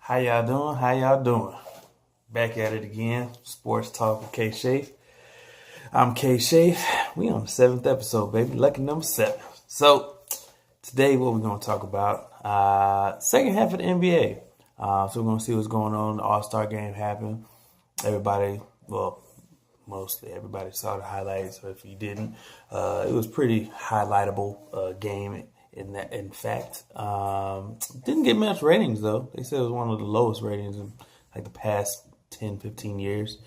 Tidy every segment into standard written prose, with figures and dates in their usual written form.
How y'all doing? How y'all doing? Back at it again. Sports Talk with K Shafe. I'm K Shafe. We on the 7th episode, baby. Lucky number 7. So today what we're going to talk about, second half of the NBA. So we're going to see what's going on. The All-Star game happened. Everybody, well, mostly everybody saw the highlights. So if you didn't, it was pretty highlightable game. In fact, didn't get much ratings though. They said it was one of the lowest ratings in like the past 10, 15 years.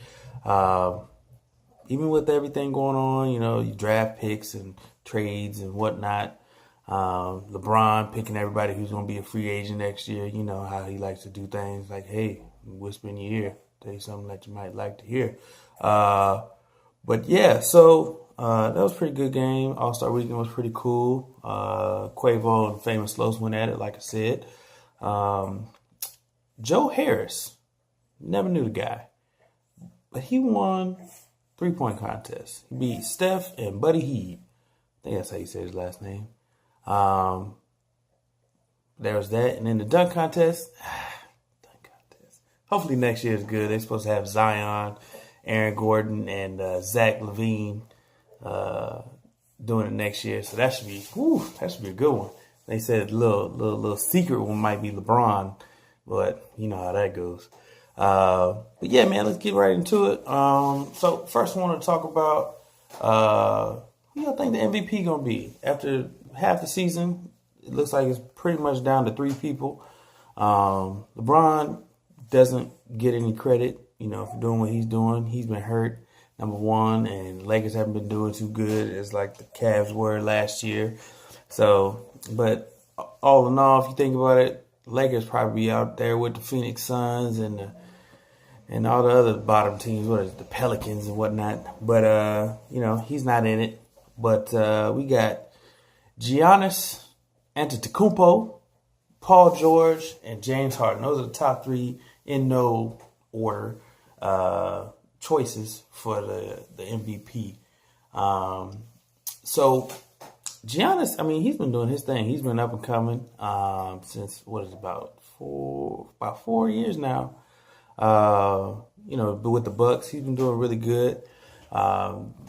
Even with everything going on, you draft picks and trades and whatnot. LeBron picking everybody who's going to be a free agent next year. You know how he likes to do things like, hey, whisper in your ear, tell you something that you might like to hear. But yeah, so that was a pretty good game. All-Star Weekend was pretty cool. Quavo and Famous Los went at it, like I said. Joe Harris, never knew the guy, but he won three-point contest. He beat Steph and Buddy Hield. I think that's how you say his last name. There was that, and then the dunk contest. Hopefully next year is good. They're supposed to have Zion, Aaron Gordon, and Zach LaVine doing it next year. So that should be a good one. They said a little secret one might be LeBron, but you know how that goes. But yeah, man, let's get right into it. So first I want to talk about who y'all think the MVP gonna be after half the season. It looks like it's pretty much down to 3 people. LeBron doesn't get any credit, for doing what he's doing. He's been hurt, number one, and Lakers haven't been doing too good as like the Cavs were last year. So, but all in all, if you think about it, Lakers probably be out there with the Phoenix Suns and all the other bottom teams, the Pelicans and whatnot. But he's not in it. But we got Giannis Antetokounmpo, Paul George, and James Harden. Those are the top 3 in no order choices for the MVP. So Giannis, he's been doing his thing. He's been up and coming since about 4 years now. But with the Bucks, he's been doing really good.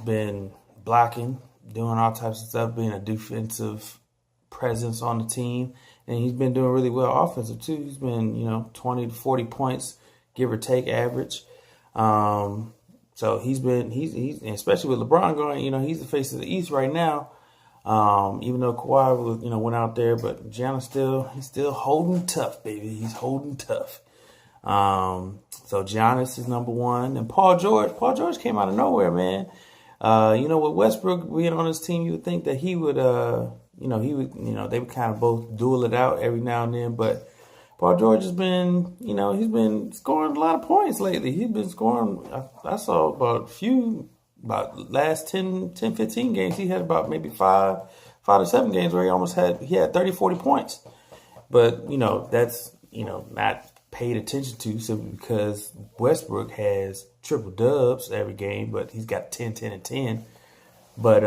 Been blocking, doing all types of stuff, being a defensive presence on the team. And he's been doing really well offensive too. He's been, 20 to 40 points, give or take average. So he's especially with LeBron going, he's the face of the East right now. Even though Kawhi went out there, but Giannis he's still holding tough, baby. He's holding tough. So Giannis is number 1, and Paul George came out of nowhere, man. With Westbrook being on his team, you would think that he would, they would kind of both duel it out every now and then. But Paul George has been, he's been scoring a lot of points lately. He's been scoring. I saw about last 10, 15 games. He had about maybe 5 to 7 games where he had 30, 40 points. But, that's, not paid attention to simply because Westbrook has triple dubs every game, but he's got 10, 10, and 10. But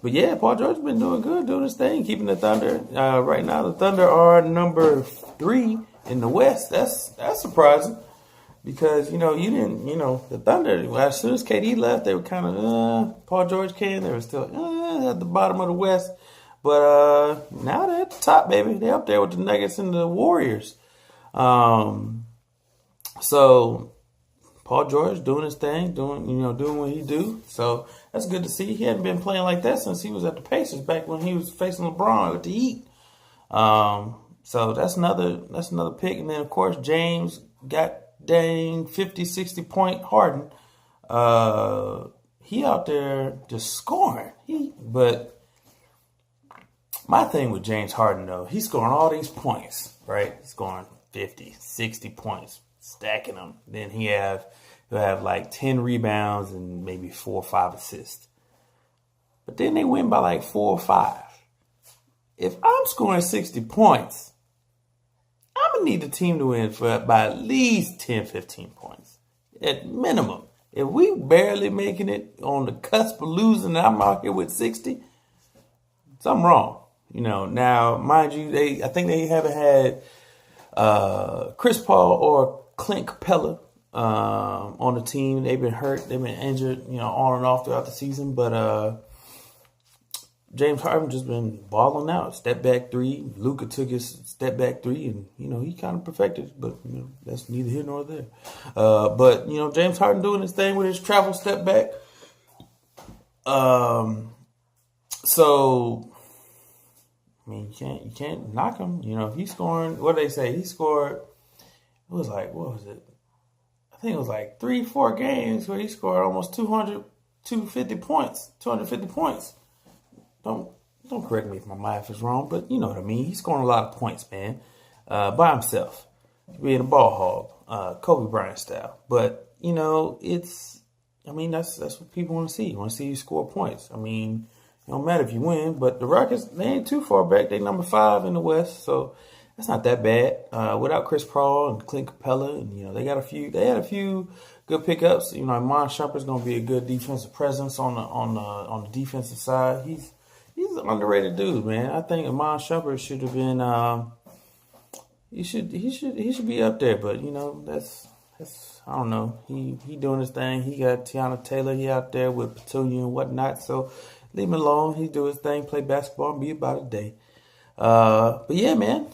yeah, Paul George has been doing good, doing his thing, keeping the Thunder. Right now, the Thunder are number 3 in the West. That's surprising because, the Thunder, as soon as KD left, they were kind of, Paul George came, they were still at the bottom of the West. But now they're at the top, baby. They're up there with the Nuggets and the Warriors. So Paul George doing his thing, doing what he do. So that's good to see. He hadn't been playing like that since he was at the Pacers back when he was facing LeBron with the Heat. So that's another pick. And then of course James got dang 50, 60 point Harden. He out there just scoring. But my thing with James Harden though, he's scoring all these points, right? He's scoring 50, 60 points, stacking them. Then he'll have like 10 rebounds and maybe 4 or 5 assists. But then they win by like 4 or 5. If I'm scoring 60 points, I'm going to need the team to win by at least 10, 15 points. At minimum. If we barely making it on the cusp of losing and I'm out here with 60, something wrong. Now, mind you, I think they haven't had Chris Paul or Clint Capella on the team. They've been hurt. They've been injured, on and off throughout the season. But James Harden just been balling out. Step back three. Luka took his step back three, and he kind of perfected it. But that's neither here nor there. But James Harden doing his thing with his travel step back. So I mean, you can't knock him. If he's scoring, what do they say? He scored. It was like, what was it? I think it was like 3-4 games where he scored almost 250 points. Don't correct me if my math is wrong, but you know what I mean. He's scoring a lot of points, man, by himself, being a ball hog, Kobe Bryant style. But that's what people want to see. You want to see you score points. I mean, it don't matter if you win, but the Rockets, they ain't too far back. They number 5 in the West, so that's not that bad. Without Chris Paul and Clint Capella, and they had a few good pickups. Iman Shumpert's gonna be a good defensive presence on the defensive side. He's an underrated dude, man. I think Iman Shumpert should have been. He should be up there, but that's I don't know. He doing his thing. He got Tiana Taylor. He out there with Petunia and whatnot. So leave him alone. He do his thing, play basketball, and be about a day. But yeah, man.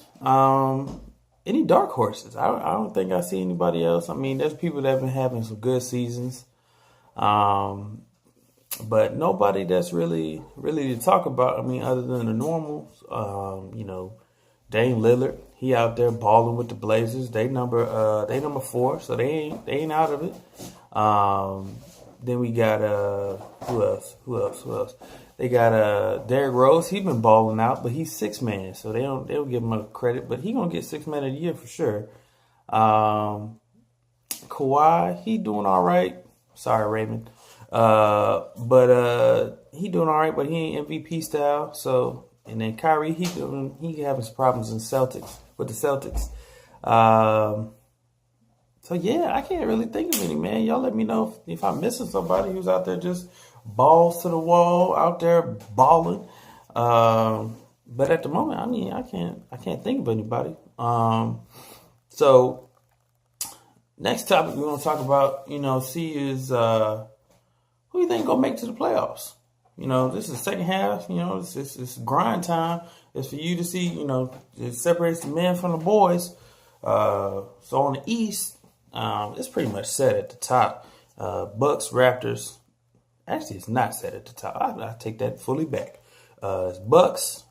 Any dark horses? I don't think I see anybody else. I mean, there's people that have been having some good seasons. But nobody that's really to talk about. I mean, other than the normals. Dame Lillard, he out there balling with the Blazers. They number 4, so they ain't out of it. Then we got who else? They got Derrick Rose. He been balling out, but he's 6 man, so they don't give him a credit. But he gonna get 6 man of the year for sure. Kawhi, he doing all right. Sorry, Raymond. But he doing all right, but he ain't MVP style. So, and then Kyrie, he having some problems with the Celtics. So yeah, I can't really think of any, man. Y'all let me know if I'm missing somebody who's out there just balls to the wall, out there balling. But at the moment, I mean, I can't think of anybody. So next topic we're gonna talk about, is who you think gonna make it to the playoffs? This is the second half. It's grind time. It's for you to see. It separates the men from the boys. So on the East, it's pretty much set at the top. Bucks, Raptors. Actually, it's not set at the top. I take that fully back. It's Bucks,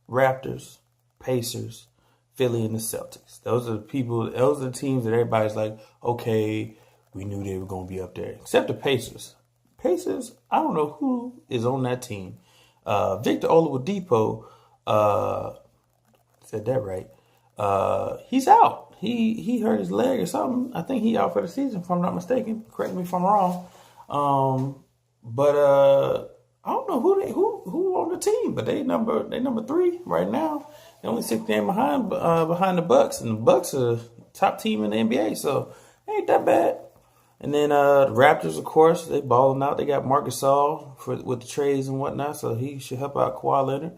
Raptors, Pacers, Philly, and the Celtics. Those are the teams that everybody's like, okay, we knew they were going to be up there. Except the Pacers. Pacers, I don't know who is on that team. Victor Oladipo, said that right. He's out. He hurt his leg or something. I think he out for the season, if I'm not mistaken. Correct me if I'm wrong. But I don't know who on the team, but they number 3 right now. They only 6 games behind the Bucks, and the Bucks are top team in the NBA, so ain't that bad. And then the Raptors, of course, they balling out. They got Marc Gasol with the trades and whatnot, so he should help out Kawhi Leonard.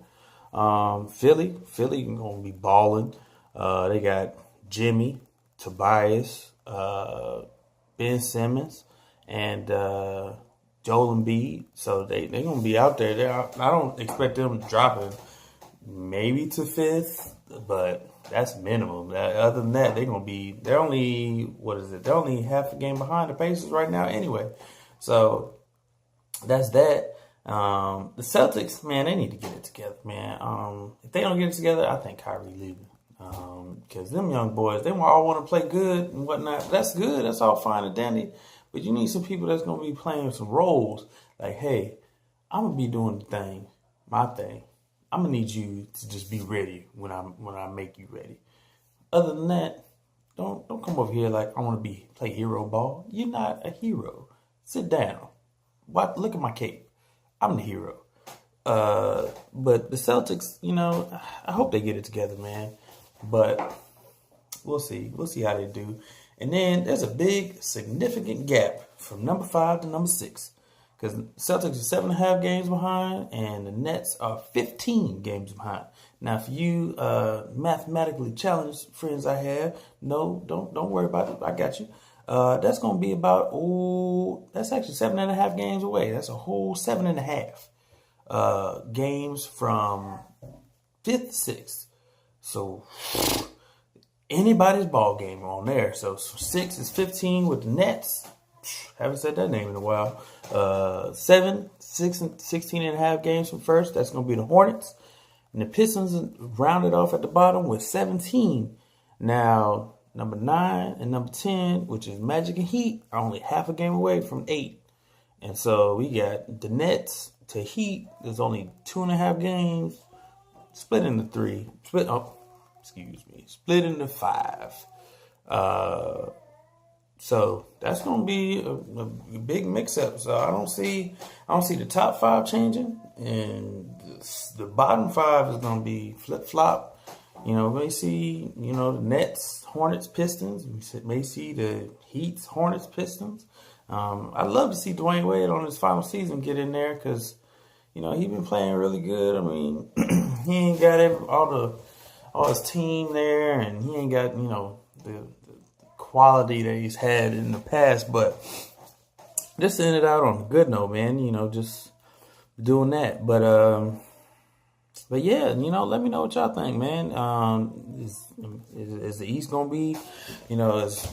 Philly gonna be balling. They got Jimmy, Tobias, Ben Simmons, and Joel Embiid. So they gonna be out there. I don't expect them dropping maybe to 5th, but that's minimum. Other than that, they're only half a game behind the Pacers right now anyway. So that's that. The Celtics, man, they need to get it together, man. If they don't get it together, I think Kyrie leaving. Because them young boys, they all want to play good and whatnot. That's good. That's all fine and dandy. But you need some people that's going to be playing some roles. Like, hey, I'm going to be doing the thing, my thing. I'm going to need you to just be ready when I make you ready. Other than that, don't come over here like I want to play hero ball. You're not a hero. Sit down. Look at my cape. I'm the hero. But the Celtics, I hope they get it together, man. But we'll see. We'll see how they do. And then there's a big, significant gap from number 5 to number 6. Because Celtics are 7.5 games behind, and the Nets are 15 games behind. Now, for you mathematically challenged friends I have, no, don't worry about it. I got you. That's going to be about, that's actually 7.5 games away. That's a whole 7.5 games from 5th to 6th. So anybody's ball game on there. So 6 is 15 with the Nets. Haven't said that name in a while. 7, 6, and 16.5 games from first. That's going to be the Hornets. And the Pistons rounded off at the bottom with 17. Now, number 9 and number 10, which is Magic and Heat, are only half a game away from 8. And so we got the Nets to Heat. There's only 2.5 games. Split into 3. Split into 5. So that's going to be a big mix-up. So I don't see the top 5 changing, and the bottom 5 is going to be flip-flop. We may see, the Nets, Hornets, Pistons. We may see the Heats, Hornets, Pistons. I'd love to see Dwayne Wade on his final season get in there because, he's been playing really good. I mean, he ain't got all his team there, and he ain't got, the quality that he's had in the past, but just to end it out on a good note, man, just doing that. But yeah, let me know what y'all think, man. Is the East gonna be, as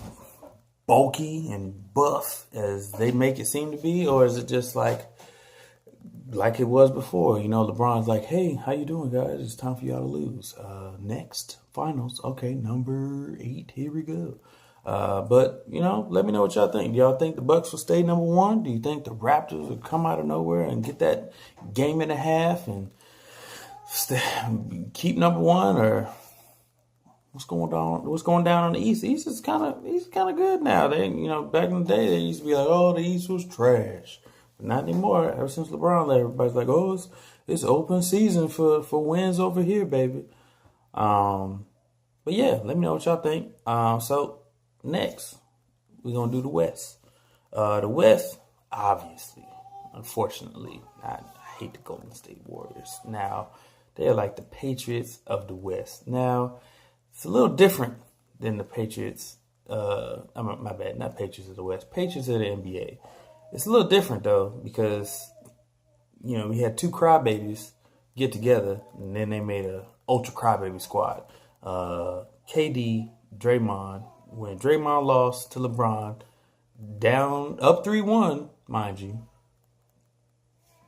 bulky and buff as they make it seem to be, or is it just like it was before? LeBron's like, hey, how you doing, guys? It's time for y'all to lose. Next finals, okay, number 8, here we go. But let me know what y'all think. Do y'all think the Bucks will stay number 1? Do you think the Raptors will come out of nowhere and get that game and a half and keep number 1? Or what's going down on the East? The East is kind of good now. They back in the day they used to be like, oh, the East was trash, but not anymore. Ever since LeBron left, everybody's like, oh, it's open season for wins over here, baby. But yeah, let me know what y'all think. So next, we're going to do the West. The West, obviously, unfortunately, I hate the Golden State Warriors. Now, they're like the Patriots of the West. Now, it's a little different than the Patriots. My bad, not Patriots of the West. Patriots of the NBA. It's a little different, though, because, we had 2 crybabies get together, and then they made a ultra crybaby squad. KD, Draymond. When Draymond lost to LeBron, up 3-1, mind you,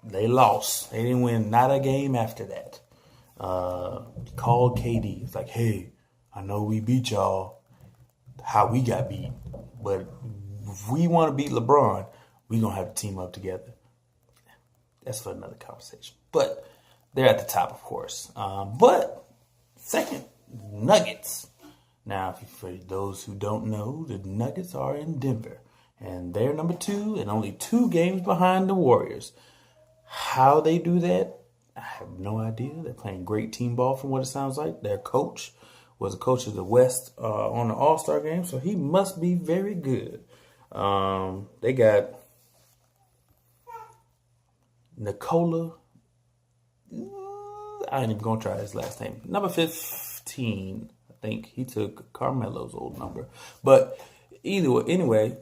they lost. They didn't win not a game after that. Called KD. It's like, hey, I know we beat y'all how we got beat, but if we want to beat LeBron, we going to have to team up together. That's for another conversation. But they're at the top, of course. But second, Nuggets. Now, for those who don't know, the Nuggets are in Denver, and they're number 2 and only 2 games behind the Warriors. How they do that, I have no idea. They're playing great team ball from what it sounds like. Their coach was a coach of the West on the All-Star game, so he must be very good. They got Nikola. I ain't even going to try his last name. Number 15. I think he took Carmelo's old number. But anyway,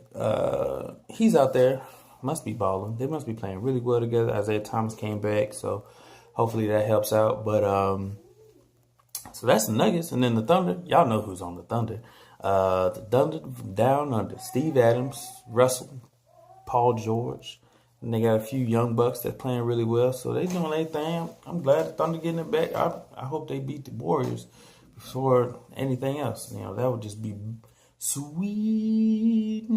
he's out there. Must be balling. They must be playing really well together. Isaiah Thomas came back, so hopefully that helps out. But so that's the Nuggets. And then the Thunder. Y'all know who's on the Thunder. The Thunder down under Steve Adams, Russell, Paul George. And they got a few young bucks that playing really well. So they doing their thing. I'm glad the Thunder getting it back. I hope they beat the Warriors before anything else. That would just be sweetness.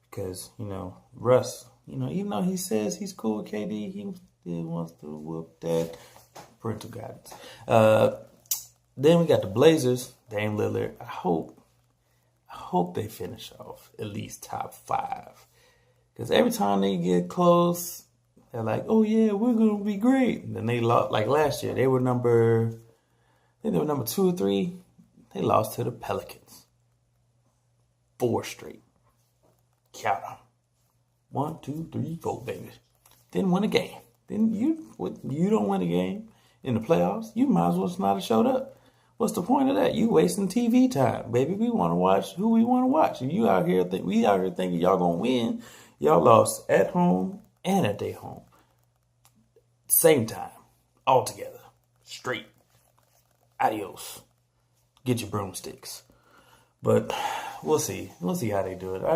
Because, Russ, even though he says he's cool with KD, he still wants to whoop that. Parental guidance. Then we got the Blazers, Dame Lillard. I hope they finish off at least top 5. Because every time they get close, they're like, oh yeah, we're going to be great. And then they lost, like last year, they were number 2 or 3. They lost to the Pelicans. 4 straight. Count them. 1, 2, 3, 4, baby. Didn't win a game. Then you don't win a game in the playoffs, you might as well just not have showed up. What's the point of that? You wasting TV time, baby. We want to watch who we want to watch. And we out here thinking y'all gonna win. Y'all lost at home and at their home. Same time. All together. Straight. Adios. Get your broomsticks. But we'll see. We'll see how they do it. I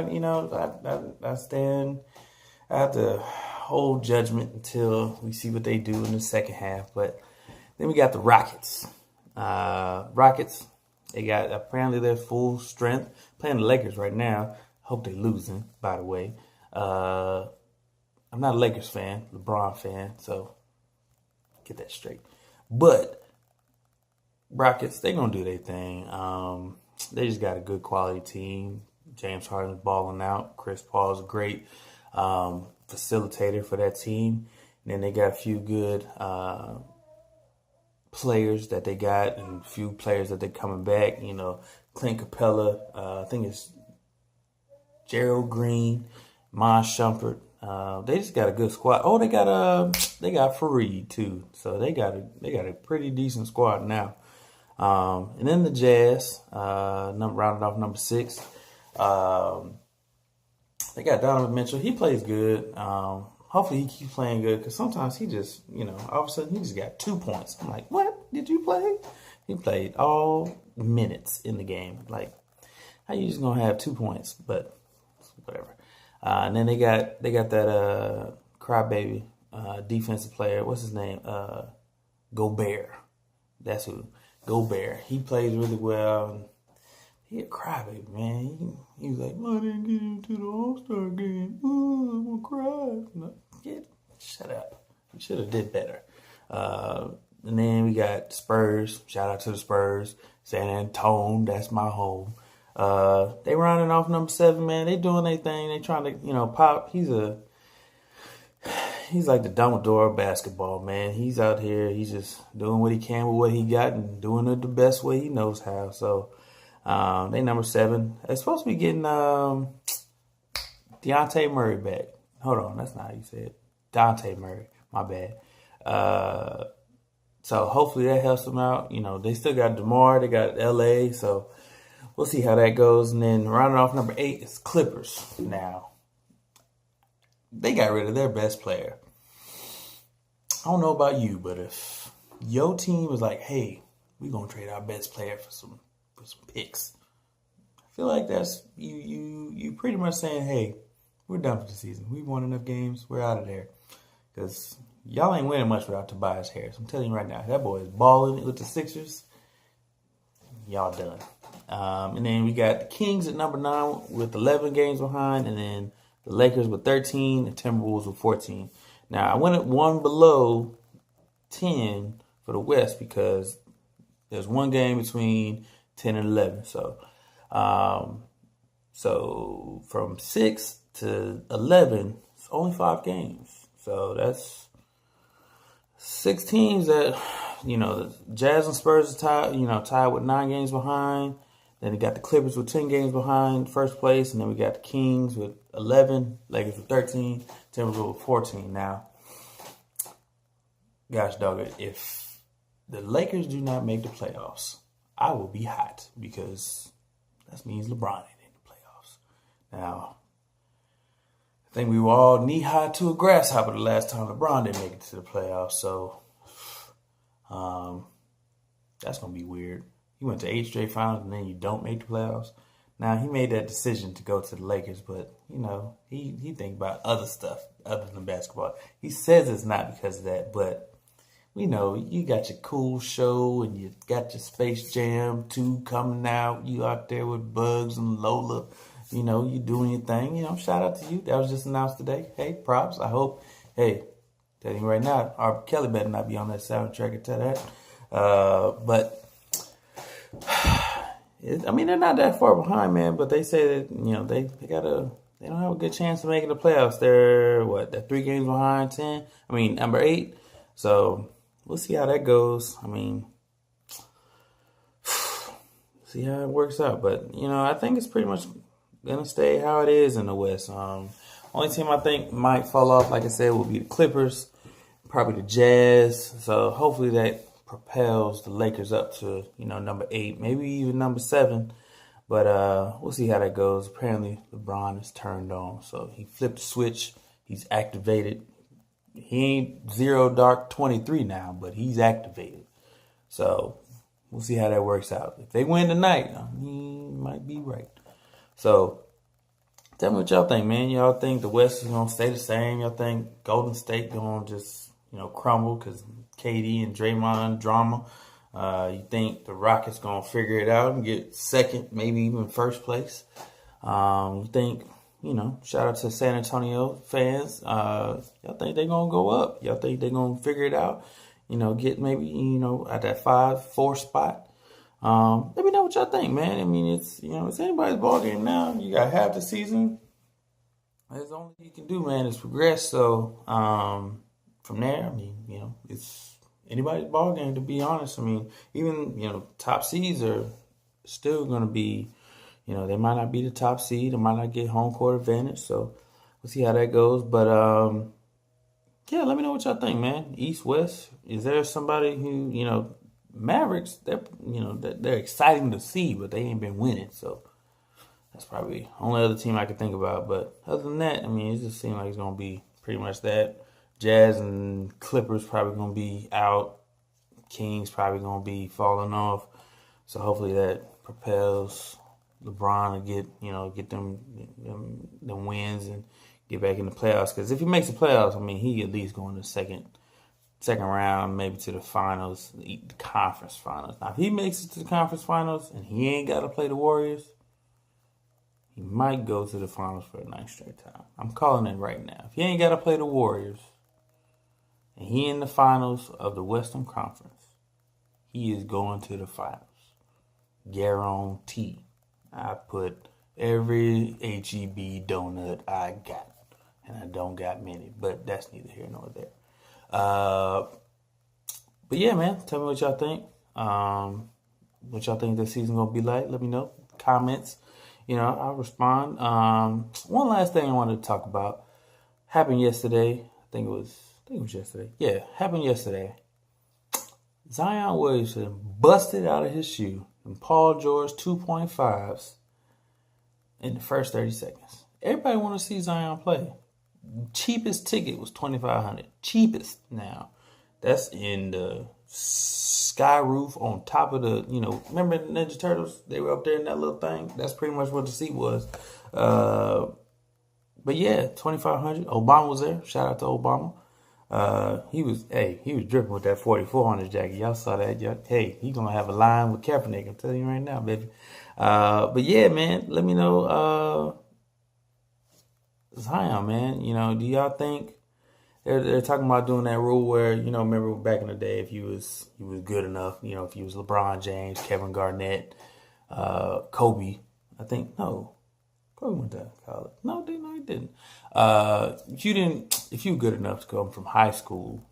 have to hold judgment until we see what they do in the second half. But then we got the Rockets. Rockets, they got apparently their full strength. Playing the Lakers right now. Hope they losing, by the way. I'm not a Lakers fan, LeBron fan, so get that straight. But Rockets, they gonna do their thing. They just got a good quality team. James Harden's balling out. Chris Paul's a great facilitator for that team. And then they got a few good players that they got, and a few players that they're coming back. You know, Clint Capella. I think it's Gerald Green, Mon Shumpert. They just got a good squad. Oh, they got Fareed too. So they got a pretty decent squad now. And then the Jazz, rounded off number 6. They got Donovan Mitchell. He plays good. Hopefully he keeps playing good, because sometimes he just, all of a sudden he just got 2 points. I'm like, what? Did you play? He played all minutes in the game. Like, how you just gonna have 2 points? But whatever. And then they got that crybaby defensive player. What's his name? Gobert. That's who. Gobert. He plays really well. He a crybaby, man. He was like, I didn't get into the All-Star game. Ooh, I'm gonna cry. Shut up. You should have did better. And then we got Spurs. Shout out to the Spurs. San Antonio, that's my home. They rounding off number 7, man. They doing their thing. They trying to, Pop. He's like the Dumbledore of basketball, man. He's out here. He's just doing what he can with what he got and doing it the best way he knows how. So they number 7. They're supposed to be getting Dejounte Murray back. Hold on, that's not how you say it. Dejounte Murray. My bad. So hopefully that helps them out. They still got DeMar. They got LA. So we'll see how that goes. And then rounding off number 8 is Clippers. Now, they got rid of their best player. I don't know about you, but if your team was like, hey, we're going to trade our best player for some picks, I feel like that's you pretty much saying, hey, we're done for the season. We won enough games. We're out of there. Because y'all ain't winning much without Tobias Harris. I'm telling you right now, that boy is balling with the Sixers. Y'all done. And then we got the Kings at number 9 with 11 games behind, and then the Lakers with 13, the Timberwolves with 14. Now, I went at one below 10 for the West because there's one game between 10 and 11. So from 6 to 11, it's only 5 games. So that's 6 teams that, the Jazz and Spurs are tied with 9 games behind. Then we got the Clippers with 10 games behind first place. And then we got the Kings with 11, Lakers with 13, Timberwolves with 14. Now, gosh dog it, if the Lakers do not make the playoffs, I will be hot, because that means LeBron ain't in the playoffs. Now, I think we were all knee-high to a grasshopper the last time LeBron didn't make it to the playoffs. So, that's going to be weird. He went to 8 straight finals and then you don't make the playoffs. Now, he made that decision to go to the Lakers, but, he think about other stuff other than basketball. He says it's not because of that, but we know you got your cool show and you got your Space Jam 2 coming out. You out there with Bugs and Lola. You doing your thing. Shout out to you. That was just announced today. Hey, props. I hope. Hey, telling you right now, R. Kelly better not be on that soundtrack and tell that. But they're not that far behind, man. But they say that they don't have a good chance of making the playoffs. They're 3 games behind 10. Number 8. So we'll see how that goes. See how it works out. But I think it's pretty much gonna stay how it is in the West. Only team I think might fall off, like I said, will be the Clippers. probably the Jazz. So hopefully that propels the Lakers up to, number 8, maybe even number 7. But we'll see how that goes. Apparently LeBron is turned on. So he flipped the switch. He's activated. He ain't zero dark 23 now, but he's activated. So we'll see how that works out. If they win tonight, he might be right. So tell me what y'all think, man. Y'all think the West is going to stay the same? Y'all think Golden State going to just, crumble because KD and Draymond drama? You think the Rockets going to figure it out and get second, maybe even first place? You think, shout out to San Antonio fans. Y'all think they're going to go up? Y'all think they're going to figure it out? Get maybe, at that 5-4 spot? Let me know what y'all think, man. I mean, it's anybody's ball game now. You got half the season. There's only you can do, man, is progress. So, from there, I mean, it's anybody's ball game, to be honest. I mean, even, top seeds are still going to be, they might not be the top seed. They might not get home court advantage. So, we'll see how that goes. But, yeah, let me know what y'all think, man. East, West. Is there somebody who, Mavericks, they're exciting to see, but they ain't been winning. So that's probably the only other team I could think about. But other than that, I mean, it just seems like it's going to be pretty much that. Jazz and Clippers probably going to be out. Kings probably going to be falling off. So hopefully that propels LeBron to get them wins and get back in the playoffs. Because if he makes the playoffs, I mean, he at least going to second round, maybe to the finals, the conference finals. Now, if he makes it to the conference finals and he ain't got to play the Warriors, he might go to the finals for a 9th straight time. I'm calling it right now. If he ain't got to play the Warriors and he in the finals of the Western Conference, he is going to the finals. Guarantee. I put every HEB donut I got. And I don't got many, but that's neither here nor there. But yeah, man, tell me what y'all think. What y'all think this season gonna be like? Let me know. Comments. I'll respond. One last thing I wanted to talk about happened yesterday. I think it was yesterday. Yeah, happened yesterday. Zion Williamson busted out of his shoe and Paul George 2.5s in the first 30 seconds. Everybody want to see Zion play. Cheapest ticket was $2,500. Cheapest now. That's in the sky roof on top of the, remember the Ninja Turtles? They were up there in that little thing. That's pretty much what the seat was. But yeah, $2,500. Obama was there. Shout out to Obama. He was dripping with that 4400 jacket. Y'all saw that. Hey, he's gonna have a line with Kaepernick. I'm telling you right now, baby. But yeah, man, let me know. Zion, man, do y'all think they're talking about doing that rule where, remember back in the day, if you was good enough, if you was LeBron James, Kevin Garnett, Kobe, I think, no, Kobe went to college. No, he didn't. If you were good enough to come from high school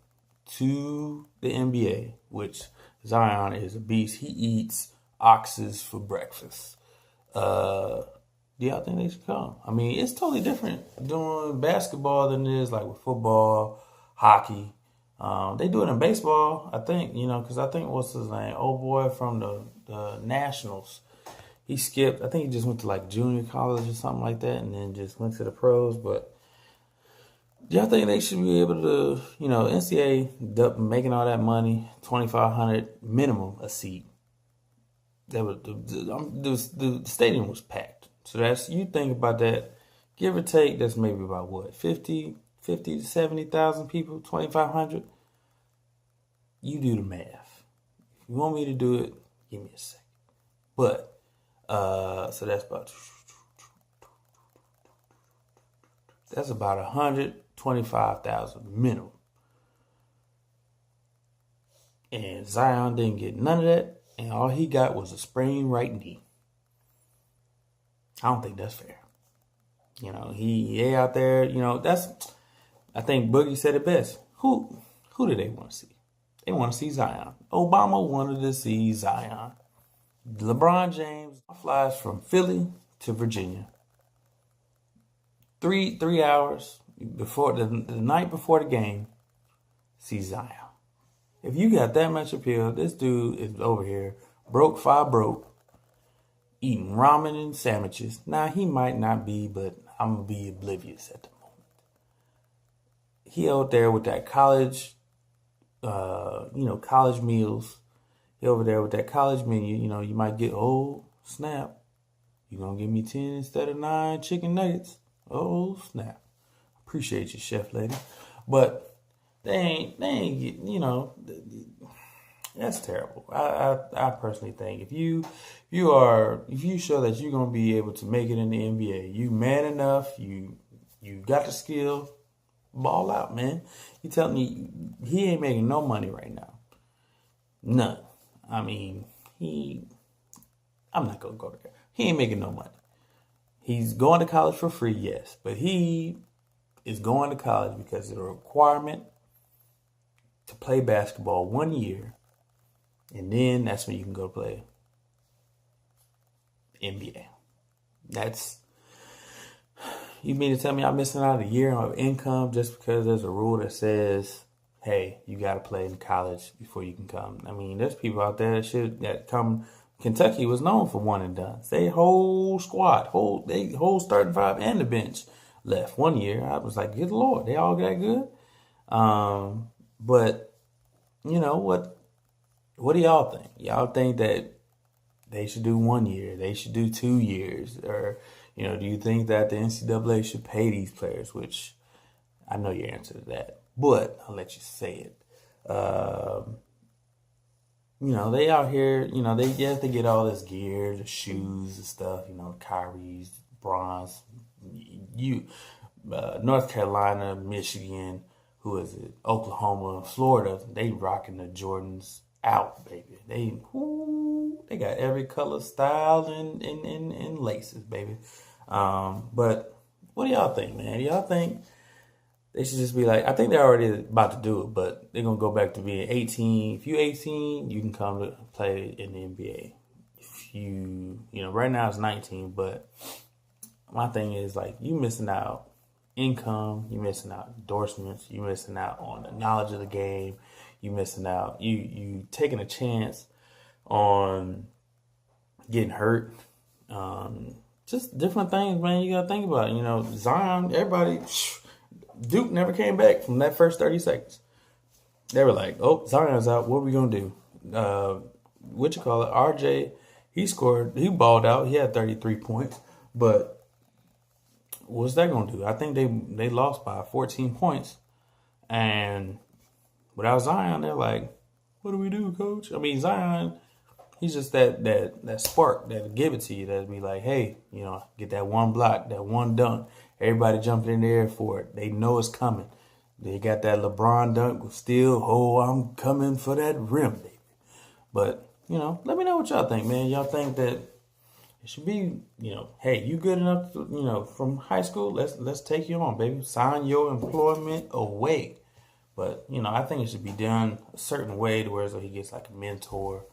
to the NBA, which Zion is a beast, he eats oxes for breakfast. Do y'all think they should come? I mean, it's totally different doing basketball than it is like with football, hockey. They do it in baseball, I think, because I think what's his name? Old boy from the Nationals. He skipped. I think he just went to like junior college or something like that and then just went to the pros. But do y'all think they should be able to, NCAA making all that money, $2,500 minimum a seat? The stadium was packed. So that's, you think about that, give or take, that's maybe about what, 50 to 70,000 people, 2,500? You do the math. If you want me to do it, give me a second. But, so that's about 125,000 minimum. And Zion didn't get none of that, and all he got was a sprained right knee. I don't think that's fair. He out there, I think Boogie said it best. Who do they want to see? They want to see Zion. Obama wanted to see Zion. LeBron James flies from Philly to Virginia. 3 hours before the night before the game see Zion. If you got that much appeal, this dude is over here broke, eating ramen and sandwiches. Now, he might not be, but I'm going to be oblivious at the moment. He out there with that college, college meals. He over there with that college menu. You might get, oh, snap. You're going to give me 10 instead of 9 chicken nuggets. Oh, snap. Appreciate you, chef lady. But they ain't, that's terrible. I personally think if you show that you're gonna be able to make it in the NBA, you man enough, you got the skill, ball out, man. You telling me he ain't making no money right now? None. I mean, I'm not gonna go there. He ain't making no money. He's going to college for free, yes, but he is going to college because it's a requirement to play basketball 1 year. And then that's when you can go play NBA. You mean to tell me I'm missing out a year of income just because there's a rule that says, hey, you got to play in college before you can come? I mean, there's people out there that come. Kentucky was known for one and done. They whole squad, whole starting five and the bench left 1 year. I was like, good Lord, they all got good. But you know what? What do y'all think? Y'all think that they should do 1 year? They should do 2 years? Or, do you think that the NCAA should pay these players? Which I know your answer to that, but I'll let you say it. They out here, they get all this gear, the shoes and stuff, Kyrie's, Bronze, North Carolina, Michigan, who is it? Oklahoma, Florida, they rocking the Jordans out, baby. They got every color, style, and laces, baby. But what do y'all think, man? Y'all think they should just be like, I think they're already about to do it, but they're going to go back to being 18. If you're 18, you can come to play in the NBA. If right now it's 19, but my thing is, like, you missing out income, you missing out endorsements, you missing out on the knowledge of the game, you missing out, you taking a chance on getting hurt. Just different things, man, you got to think about. Zion, everybody... Duke never came back from that first 30 seconds. They were like, oh, Zion's out. What are we going to do? RJ, he balled out. He had 33 points. But what's that going to do? I think they lost by 14 points. And without Zion, they're like, what do we do, coach? I mean, Zion, he's just that spark that'll give it to you. That'll be like, hey, get that one block, that one dunk. Everybody jumping in the air for it. They know it's coming. They got that LeBron dunk still. Oh, I'm coming for that rim, baby. But, let me know what y'all think, man. Y'all think that it should be, hey, you good enough to, from high school? Let's take you on, baby. Sign your employment away. But, I think it should be done a certain way to where he gets like a mentor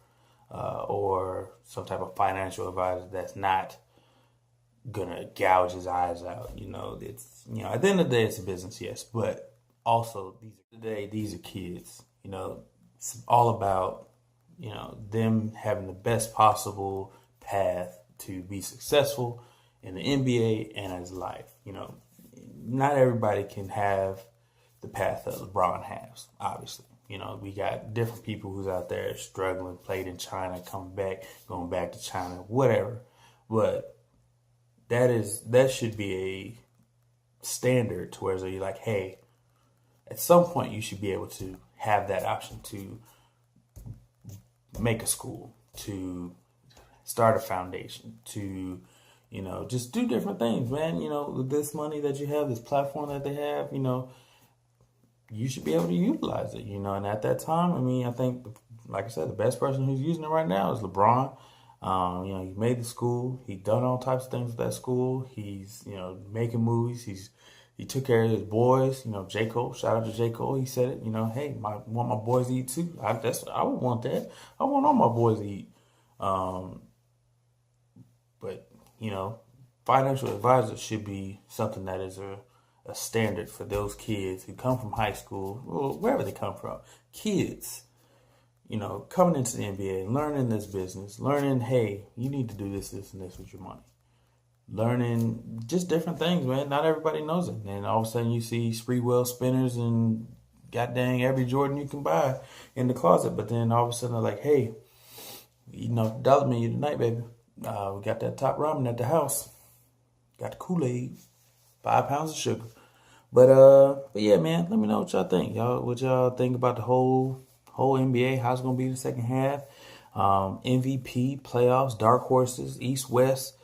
or some type of financial advisor that's not gonna gouge his eyes out. It's at the end of the day it's a business, yes, but also these are kids. It's all about them having the best possible path to be successful in the NBA and as life. Not everybody can have the path that LeBron has, obviously. We got different people who's out there struggling, played in China, coming back, going back to China, whatever. But that should be a standard to where you're like, hey, at some point you should be able to have that option to make a school, to start a foundation, to, just do different things, man. With this money that you have, this platform that they have, you should be able to utilize it, and at that time, I think, like I said, the best person who's using it right now is LeBron. He made the school. He done all types of things with that school. He's, making movies. He took care of his boys. J. Cole, shout out to J. Cole. He said it, hey, want my boys to eat too. I would want that. I want all my boys to eat. But, financial advisors should be something that is a a standard for those kids who come from high school, or wherever they come from. Kids, coming into the NBA, learning this business, learning, hey, you need to do this, this, and this with your money. Learning just different things, man. Not everybody knows it. And all of a sudden you see Spreewell spinners and god dang every Jordan you can buy in the closet. But then all of a sudden they're like, hey, dollar menu tonight, baby. We got that top ramen at the house. Got the Kool-Aid. 5 pounds of sugar. But yeah, man, let me know what y'all think. What y'all think about the whole NBA, how it's gonna be the second half. MVP, playoffs, dark horses, East, West,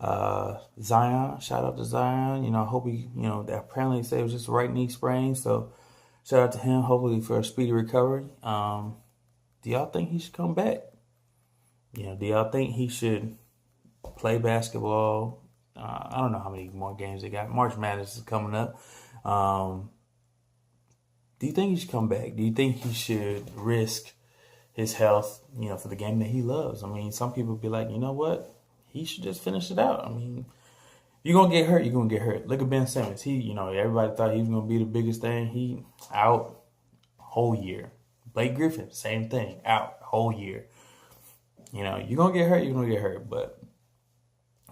Zion, shout out to Zion. I hope he, apparently said it was just a right knee sprain, so shout out to him, hopefully for a speedy recovery. Do y'all think he should come back? Do y'all think he should play basketball? I don't know how many more games they got. March Madness is coming up. Do you think he should come back? Do you think he should risk his health, for the game that he loves? I mean, some people be like, you know what? He should just finish it out. I mean, you're going to get hurt, you're going to get hurt. Look at Ben Simmons. He, everybody thought he was going to be the biggest thing. He out whole year. Blake Griffin, same thing, out whole year. You're going to get hurt, you're going to get hurt. But,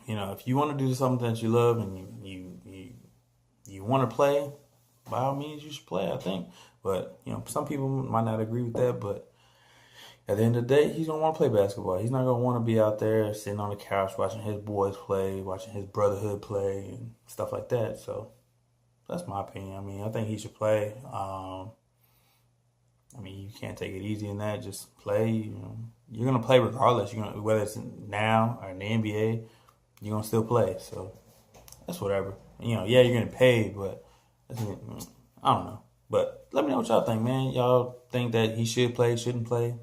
if you want to do something that you love and you want to play, by all means, you should play, I think. But, some people might not agree with that. But at the end of the day, he's going to want to play basketball. He's not going to want to be out there sitting on the couch watching his boys play, watching his brotherhood play, and stuff like that. So that's my opinion. I mean, I think he should play. You can't take it easy in that. Just play. You're going to play regardless. Whether it's now or in the NBA, you're going to still play. So that's whatever. Yeah, you're getting paid, but I don't know. But let me know what y'all think, man. Y'all think that he should play, shouldn't play?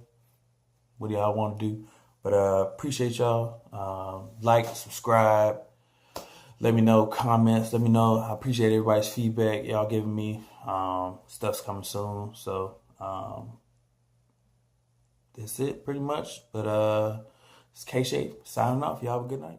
What do y'all want to do? But appreciate y'all. Like, subscribe. Let me know comments. Let me know. I appreciate everybody's feedback. Y'all giving me. Stuff's coming soon. So that's it pretty much. But it's K-Shape signing off. Y'all have a good night.